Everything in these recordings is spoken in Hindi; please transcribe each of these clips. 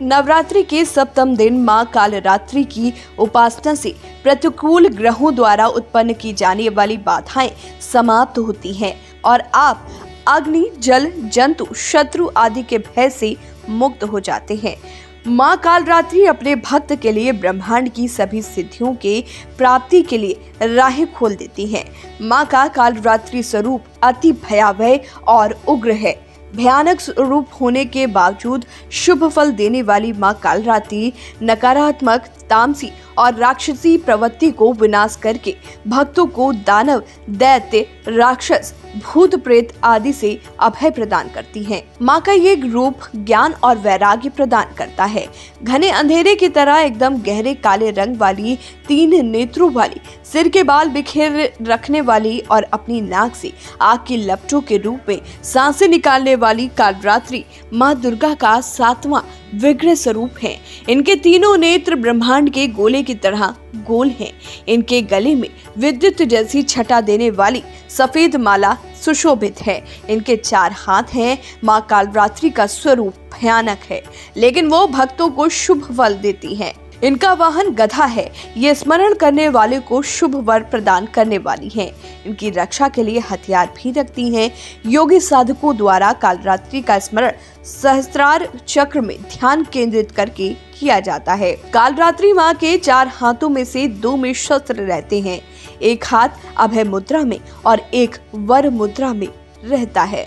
नवरात्रि के सप्तम दिन मां कालरात्रि की उपासना से प्रतिकूल ग्रहों द्वारा उत्पन्न की जाने वाली बाधाएं समाप्त होती हैं और आप अग्नि, जल, जंतु, शत्रु आदि के भय से मुक्त हो जाते हैं। मां कालरात्रि अपने भक्त के लिए ब्रह्मांड की सभी सिद्धियों के प्राप्ति के लिए राहें खोल देती हैं। मां का कालरात्रि स्वरूप अति भयावह और उग्र है। भयानक स्वरूप होने के बावजूद शुभ फल देने वाली मां कालरात्रि नकारात्मक, तामसी और राक्षसी प्रवृत्ति को विनाश करके भक्तों को दानव, दैत्य, राक्षस, भूत प्रेत आदि से अभय प्रदान करती है। मां का ये रूप ज्ञान और वैराग्य प्रदान करता है। घने अंधेरे की तरह एकदम गहरे काले रंग वाली, 3 नेत्रों वाली, सिर के बाल बिखेर रखने वाली और अपनी नाक से आग की लपटों के रूप में सांसें निकालने वाली कालरात्रि मां दुर्गा का 7वां विग्रह स्वरूप है। इनके तीनों नेत्र ब्रह्मांड के गोले की तरह गोल हैं। इनके गले में विद्युत जैसी छटा देने वाली सफेद माला सुशोभित है। इनके 4 हाथ हैं। मां कालरात्रि का स्वरूप भयानक है, लेकिन वो भक्तों को शुभ फल देती है। इनका वाहन गधा है। ये स्मरण करने वाले को शुभ वर प्रदान करने वाली हैं। इनकी रक्षा के लिए हथियार भी रखती हैं। योगी साधकों द्वारा कालरात्रि का स्मरण सहस्त्रार चक्र में ध्यान केंद्रित करके किया जाता है। कालरात्रि मां के 4 हाथों में से 2 में शस्त्र रहते हैं। एक हाथ अभय मुद्रा में और एक वर मुद्रा में रहता है।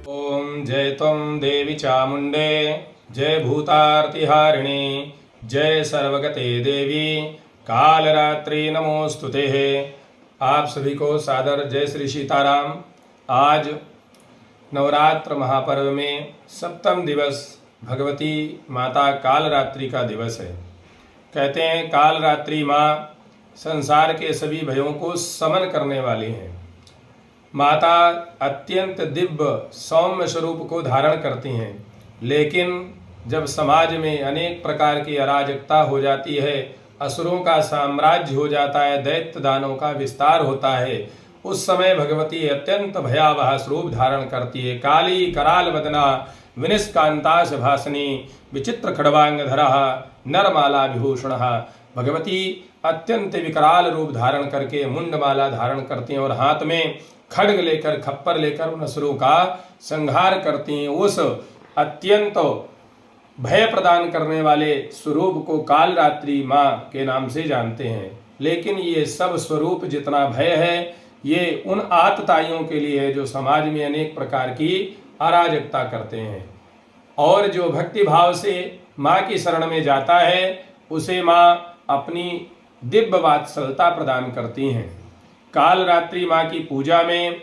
ओम जय त्वं देवी चामुंडे, जय भूतार्तिहारिणी, जय सर्वगते देवी कालरात्रि नमोस्तुते। आप सभी को सादर जय श्री सीताराम। आज नवरात्र महापर्व में सप्तम दिवस भगवती माता कालरात्रि का दिवस है। कहते हैं कालरात्रि माँ संसार के सभी भयों को समन करने वाली हैं। माता अत्यंत दिव्य सौम्य स्वरूप को धारण करती हैं, लेकिन जब समाज में अनेक प्रकार की अराजकता हो जाती है, असुरों का साम्राज्य हो जाता है, दैत्य दानों का विस्तार होता है, उस समय भगवती अत्यंत भयावह स्वरूप धारण करती है। काली कराल वदना विनिष्कांताश भासनी विचित्र खड़वांगधरा नरमाला विभूषण। भगवती अत्यंत विकराल रूप धारण करके मुंडमाला धारण करती हैं और हाथ में खड्ग लेकर, खप्पर लेकर उन असुरों का संहार करती हैं। उस अत्यंत भय प्रदान करने वाले स्वरूप को कालरात्रि माँ के नाम से जानते हैं। लेकिन ये सब स्वरूप जितना भय है, ये उन आतताइयों के लिए है जो समाज में अनेक प्रकार की अराजकता करते हैं। और जो भक्ति भाव से माँ की शरण में जाता है, उसे माँ अपनी दिव्य वात्सलता प्रदान करती हैं। कालरात्रि माँ की पूजा में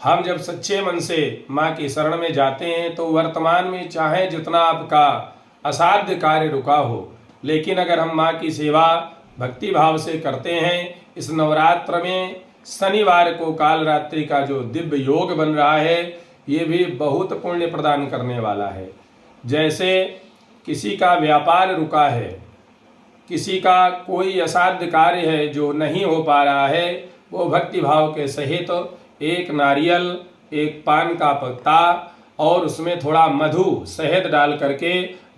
हम जब सच्चे मन से माँ की शरण में जाते हैं तो वर्तमान में चाहे जितना आपका असाध्य कार्य रुका हो, लेकिन अगर हम माँ की सेवा भक्ति भाव से करते हैं, इस नवरात्र में शनिवार को कालरात्रि का जो दिव्य योग बन रहा है, ये भी बहुत पुण्य प्रदान करने वाला है। जैसे किसी का व्यापार रुका है, किसी का कोई असाध्य कार्य है जो नहीं हो पा रहा है, वो भक्ति भाव के सहित एक नारियल, एक पान का पत्ता और उसमें थोड़ा मधु, शहद डाल करके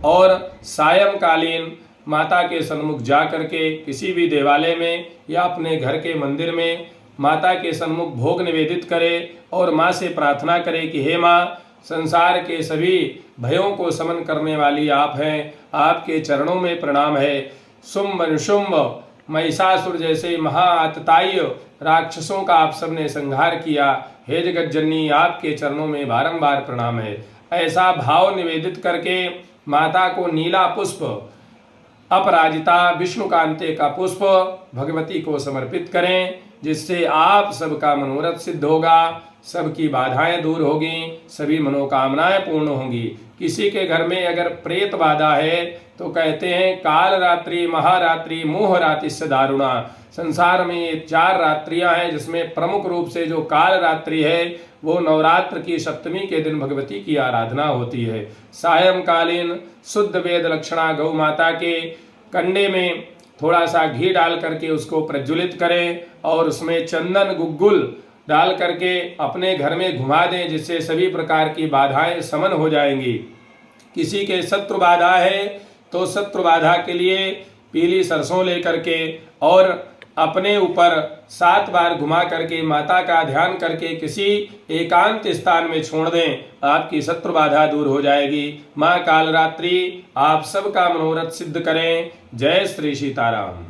और सायंकालीन माता के सन्मुख जा करके किसी भी देवालय में या अपने घर के मंदिर में माता के सन्मुख भोग निवेदित करे और माँ से प्रार्थना करे कि हे माँ, संसार के सभी भयों को समन करने वाली आप हैं, आपके चरणों में प्रणाम है। शुंभ निशुंभ महिषासुर जैसे महाअतताई राक्षसों का आप सबने संहार किया, हे जगत जननी, आपके चरणों में बारंबार प्रणाम है। ऐसा भाव निवेदित करके माता को नीला पुष्प, अपराजिता विष्णुकांते का पुष्प भगवती को समर्पित करें, जिससे आप सबका मनोरथ सिद्ध होगा, सबकी बाधाएं दूर होगी, सभी मनोकामनाएं पूर्ण होंगी। किसी के घर में अगर प्रेत बाधा है तो कहते हैं कालरात्रि, महारात्रि, मोहरात्रिश्च दारुणा। संसार में ये 4 रात्रियां हैं, जिसमें प्रमुख रूप से जो कालरात्रि है वो नवरात्र की सप्तमी के दिन भगवती की आराधना होती है। सायंकालीन शुद्ध वेद लक्षणा गौ माता के कंडे में थोड़ा सा घी डाल करके उसको प्रज्वलित करें और उसमें चंदन, गुग्गुल डाल करके अपने घर में घुमा दें, जिससे सभी प्रकार की बाधाएं समन हो जाएंगी। किसी के शत्रु बाधा है तो शत्रु बाधा के लिए पीली सरसों लेकर के और अपने ऊपर 7 बार घुमा करके माता का ध्यान करके किसी एकांत स्थान में छोड़ दें, आपकी शत्रु बाधा दूर हो जाएगी। माँ कालरात्रि आप सबका मनोरथ सिद्ध करें। जय श्री सीताराम।